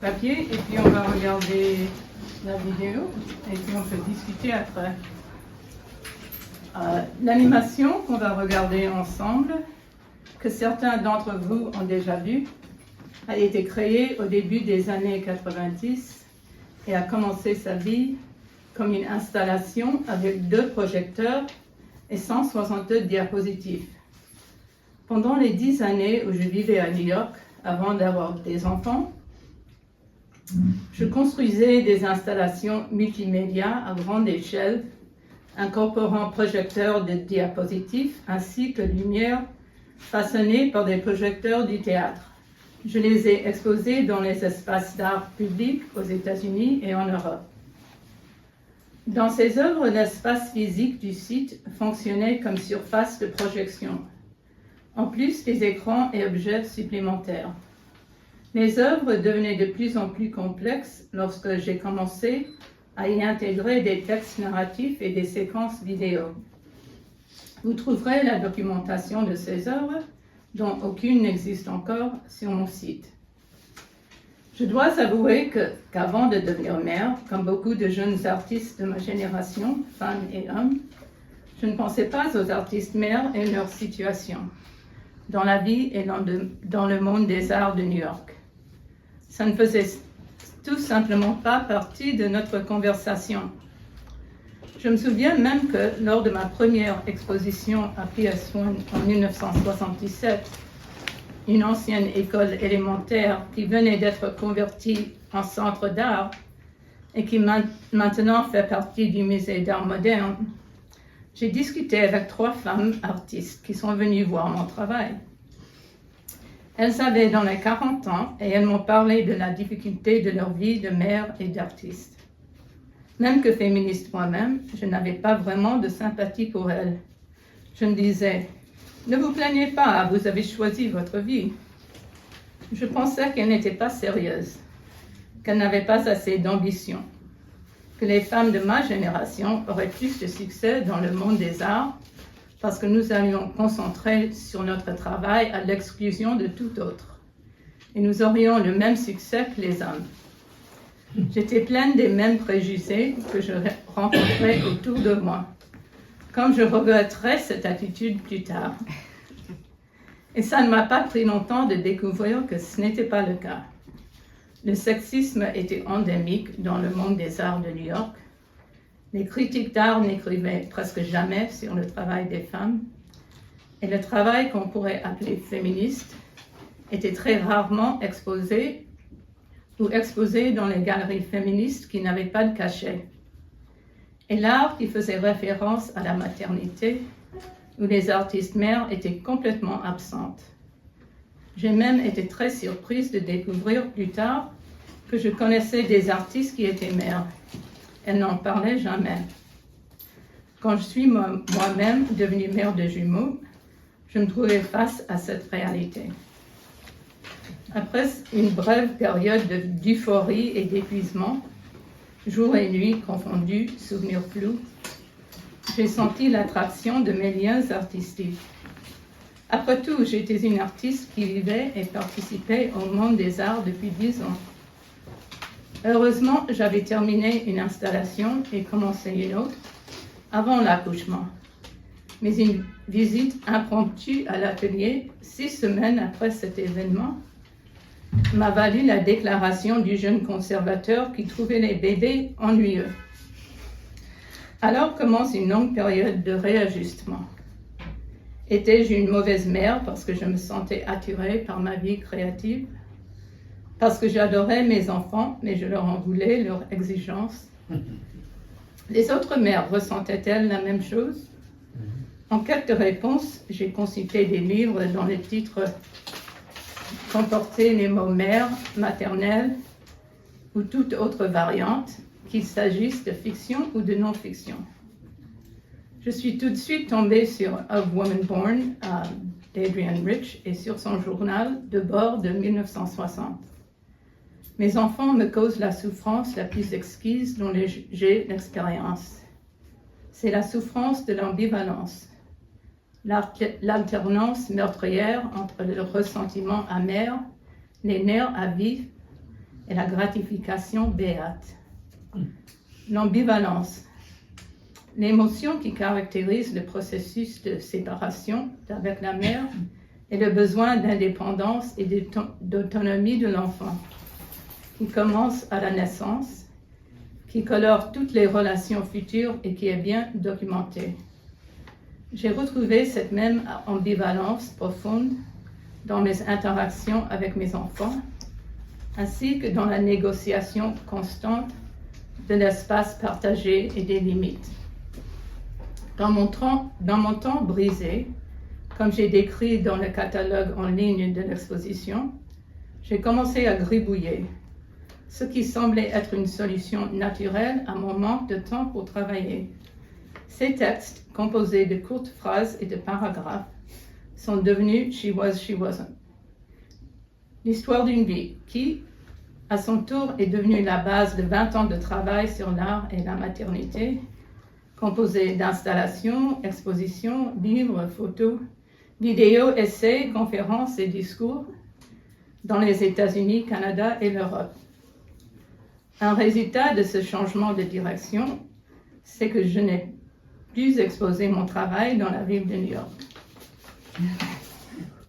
papier et puis on va regarder la vidéo et puis on peut discuter après. L'animation qu'on va regarder ensemble, que certains d'entre vous ont déjà vu, a été créée au début des années 90 et a commencé sa vie comme une installation avec 2 projecteurs et 162 diapositives. Pendant les 10 années où je vivais à New York, avant d'avoir des enfants, je construisais des installations multimédia à grande échelle, incorporant projecteurs de diapositives ainsi que lumière façonnée par des projecteurs du théâtre. Je les ai exposés dans les espaces d'art public aux États-Unis et en Europe. Dans ces œuvres, l'espace physique du site fonctionnait comme surface de projection, en plus des écrans et objets supplémentaires. Les œuvres devenaient de plus en plus complexes lorsque j'ai commencé à y intégrer des textes narratifs et des séquences vidéo. Vous trouverez la documentation de ces œuvres, dont aucune n'existe encore, sur mon site. Je dois avouer qu'avant de devenir mère, comme beaucoup de jeunes artistes de ma génération, femmes et hommes, je ne pensais pas aux artistes mères et leur situation dans la vie et dans le monde des arts de New York. Ça ne faisait tout simplement pas partie de notre conversation. Je me souviens même que lors de ma première exposition à PS1 en 1977, une ancienne école élémentaire qui venait d'être convertie en centre d'art et qui maintenant fait partie du musée d'art moderne, j'ai discuté avec 3 femmes artistes qui sont venues voir mon travail. Elles avaient dans les 40 ans et elles m'ont parlé de la difficulté de leur vie de mère et d'artiste. Même que féministe moi-même, je n'avais pas vraiment de sympathie pour elles. Je me disais, ne vous plaignez pas, vous avez choisi votre vie. Je pensais qu'elles n'étaient pas sérieuses, qu'elles n'avaient pas assez d'ambition, que les femmes de ma génération auraient plus de succès dans le monde des arts parce que nous allions concentrer sur notre travail à l'exclusion de tout autre. Et nous aurions le même succès que les hommes. J'étais pleine des mêmes préjugés que je rencontrais autour de moi, comme je regretterais cette attitude plus tard. Et ça ne m'a pas pris longtemps de découvrir que ce n'était pas le cas. Le sexisme était endémique dans le monde des arts de New York. Les critiques d'art n'écrivaient presque jamais sur le travail des femmes. Et le travail qu'on pourrait appeler féministe était très rarement exposé dans les galeries féministes qui n'avaient pas de cachet. Et l'art qui faisait référence à la maternité, où les artistes mères étaient complètement absentes. J'ai même été très surprise de découvrir plus tard que je connaissais des artistes qui étaient mères. Elles n'en parlaient jamais. Quand je suis moi-même devenue mère de jumeaux, je me trouvais face à cette réalité. Après une brève période d'euphorie et d'épuisement, jour et nuit confondus, souvenirs flous, j'ai senti l'attraction de mes liens artistiques. Après tout, j'étais une artiste qui vivait et participait au monde des arts depuis 10 ans. Heureusement, j'avais terminé une installation et commencé une autre avant l'accouchement. Mais une visite impromptue à l'atelier, 6 semaines après cet événement, m'a valu la déclaration du jeune conservateur qui trouvait les bébés ennuyeux. Alors commence une longue période de réajustement. Étais-je une mauvaise mère parce que je me sentais attirée par ma vie créative? Parce que j'adorais mes enfants, mais je leur en voulais leurs exigences? Les autres mères ressentaient-elles la même chose? En quête de réponse, j'ai consulté des livres dont les titres comportaient les mots mère, maternelle ou toute autre variante, qu'il s'agisse de fiction ou de non-fiction. Je suis tout de suite tombée sur A Woman Born d'Adrienne Rich et sur son journal de bord de 1960. Mes enfants me causent la souffrance la plus exquise dont j'ai l'expérience. C'est la souffrance de l'ambivalence, l'alternance meurtrière entre le ressentiment amer, les nerfs à vif et la gratification béate. L'ambivalence, l'émotion qui caractérise le processus de séparation avec la mère et le besoin d'indépendance et d'autonomie de l'enfant, qui commence à la naissance, qui colore toutes les relations futures et qui est bien documentée. J'ai retrouvé cette même ambivalence profonde dans mes interactions avec mes enfants, ainsi que dans la négociation constante de l'espace partagé et des limites. Dans mon temps brisé, comme j'ai décrit dans le catalogue en ligne de l'exposition, j'ai commencé à gribouiller, ce qui semblait être une solution naturelle à mon manque de temps pour travailler. Ces textes, composés de courtes phrases et de paragraphes, sont devenus She Was, She Wasn't. L'histoire d'une vie qui, à son tour, est devenue la base de 20 ans de travail sur l'art et la maternité, composée d'installations, expositions, livres, photos, vidéos, essais, conférences et discours dans les États-Unis, Canada et l'Europe. Un résultat de ce changement de direction, c'est que je n'ai plus exposé mon travail dans la ville de New York.